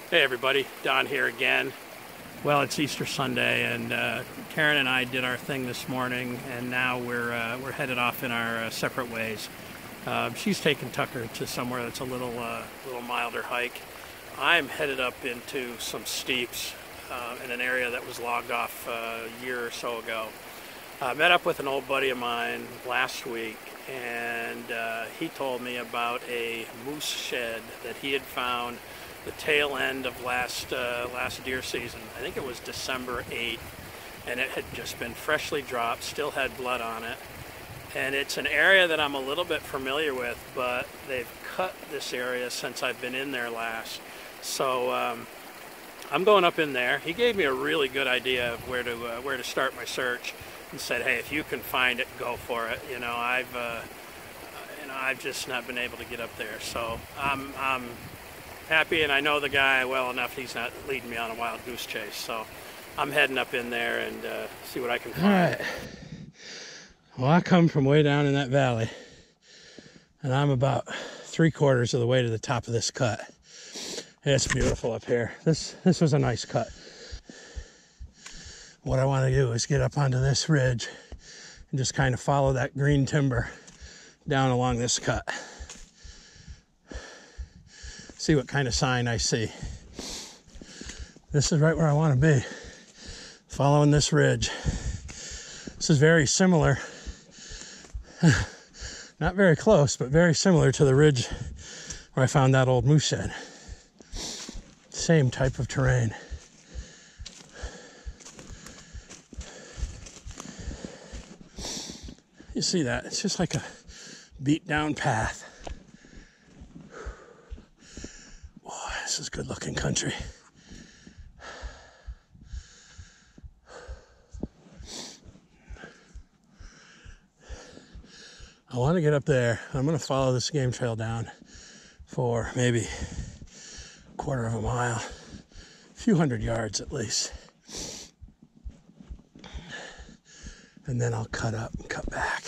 Hey everybody, Don here again. Well, it's Easter Sunday, and Karen and I did our thing this morning, and now we're headed off in our separate ways. She's taking Tucker to somewhere that's a little milder hike. I'm headed up into some steeps in an area that was logged off a year or so ago. I met up with an old buddy of mine last week, and he told me about a moose shed that he had found the tail end of last deer season. I think it was December 8th, and it had just been freshly dropped, still had blood on it. And it's an area that I'm a little bit familiar with, but they've cut this area since I've been in there last. So I'm going up in there. He gave me a really good idea of where to start my search, and said, "Hey, if you can find it, go for it." I've just not been able to get up there, so I'm happy, and I know the guy well enough. He's not leading me on a wild goose chase, so I'm heading up in there and see what I can find. All right. Well, I come from way down in that valley, and I'm about 3/4 of the way to the top of this cut. It's beautiful up here. This was a nice cut. What I want to do is get up onto this ridge and just kind of follow that green timber down along this cut. See what kind of sign I see. This is right where I want to be, following this ridge. This is very similar, not very close, but very similar to the ridge where I found that old moose shed. Same type of terrain. You see that? It's just like a beat down path. This is good looking country. I want to get up there. I'm going to follow this game trail down for maybe 1/4 of a mile, a few hundred yards at least. And then I'll cut up and cut back.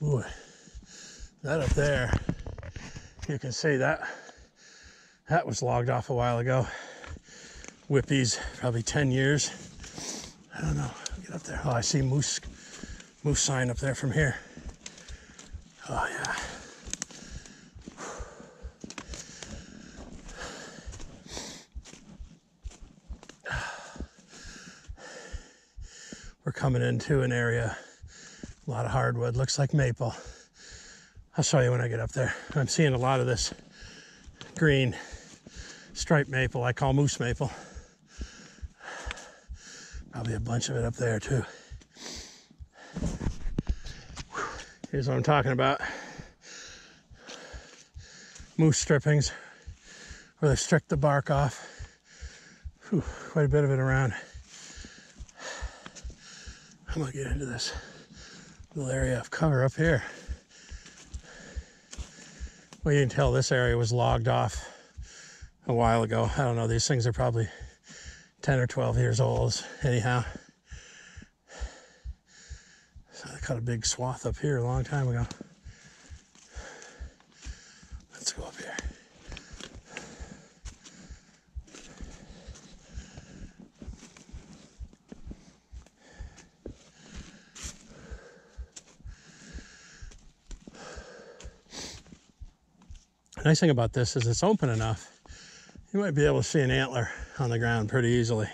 Ooh. That up there, you can see that was logged off a while ago. Whippies, probably 10 years. I don't know. Get up there. Oh, I see moose sign up there from here. Oh yeah. We're coming into an area, a lot of hardwood, looks like maple. I'll show you when I get up there. I'm seeing a lot of this green striped maple I call moose maple. Probably a bunch of it up there too. Here's what I'm talking about. Moose strippings, where they stripped the bark off. Whew, quite a bit of it around. I'm gonna get into this little area of cover up here. Well, you can tell this area was logged off a while ago. I don't know, these things are probably 10 or 12 years old anyhow. So they cut a big swath up here a long time ago. Let's go up here. The nice thing about this is it's open enough. You might be able to see an antler on the ground pretty easily.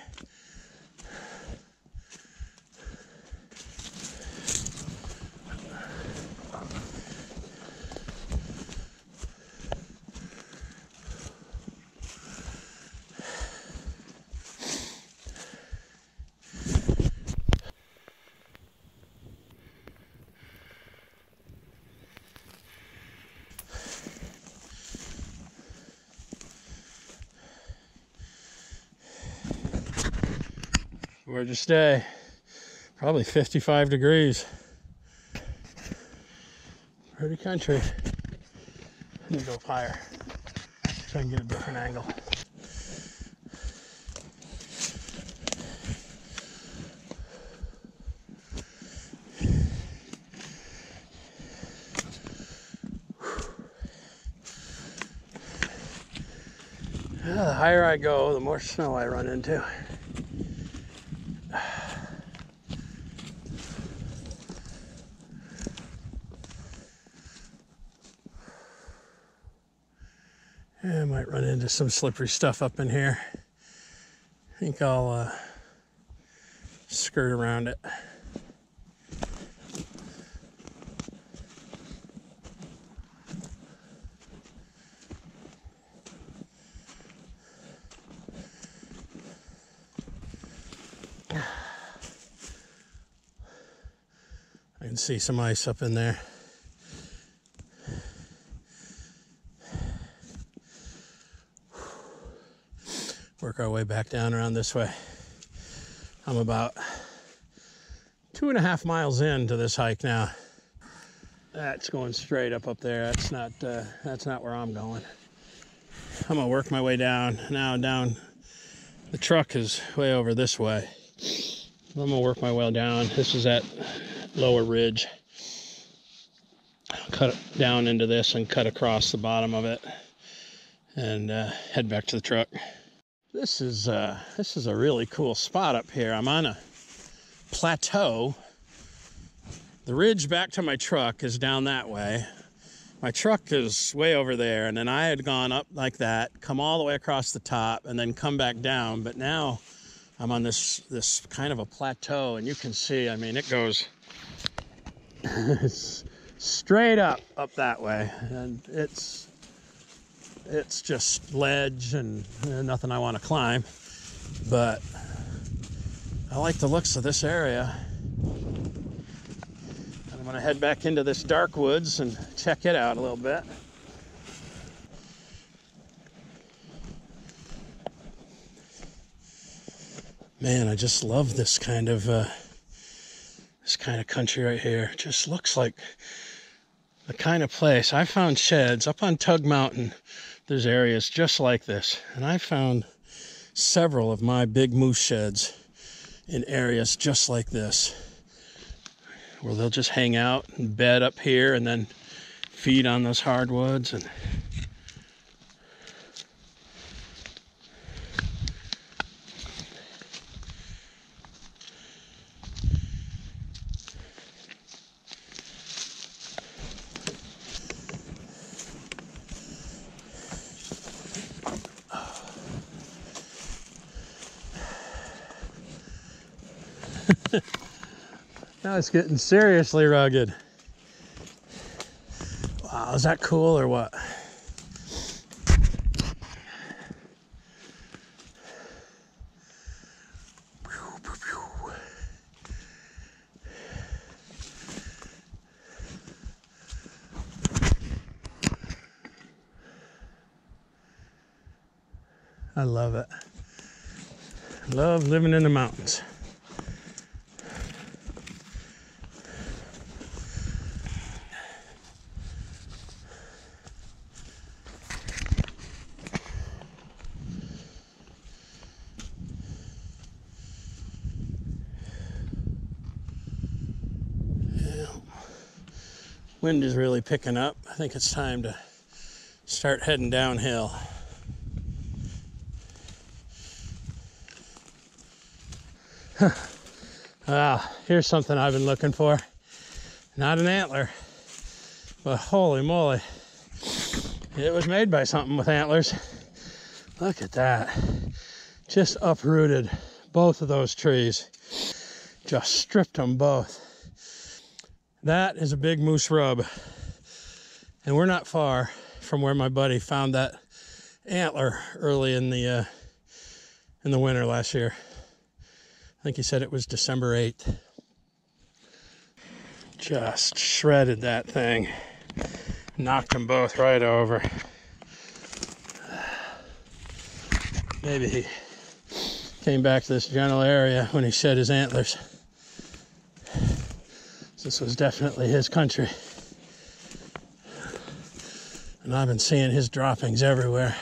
Where'd you stay? Probably 55 degrees. Pretty country. Let me go up higher so I can get a different angle. higher I go, the more snow I run into. Yeah, I might run into some slippery stuff up in here. I think I'll skirt around it. I can see some ice up in there. Work our way back down around this way. I'm about 2.5 miles into this hike now. That's going straight up there. That's not where I'm going. I'm gonna work my way down. Now down, the truck is way over this way. I'm gonna work my way down. This is that lower ridge. Cut down into this and cut across the bottom of it and head back to the truck. This is a really cool spot up here. I'm on a plateau. The ridge back to my truck is down that way. My truck is way over there, and then I had gone up like that, come all the way across the top, and then come back down. But now I'm on this kind of a plateau, and you can see, I mean, it goes it's straight up that way, and it's just ledge and nothing I want to climb, but I like the looks of this area. And I'm going to head back into this dark woods and check it out a little bit. Man, I just love this kind of country right here. It just looks like the kind of place. I found sheds up on Tug Mountain. There's areas just like this, and I found several of my big moose sheds in areas just like this, where they'll just hang out and bed up here and then feed on those hardwoods. And now it's getting seriously rugged. Wow, is that cool or what? I love it. Love living in the mountains. Wind is really picking up. I think it's time to start heading downhill. Here's something I've been looking for. Not an antler, but holy moly, it was made by something with antlers. Look at that. Just uprooted both of those trees. Just stripped them both. That is a big moose rub, and we're not far from where my buddy found that antler early in the winter last year. I think he said it was December 8th. Just shredded that thing, knocked them both right over. Maybe he came back to this general area when he shed his antlers. This was definitely his country. And I've been seeing his droppings everywhere.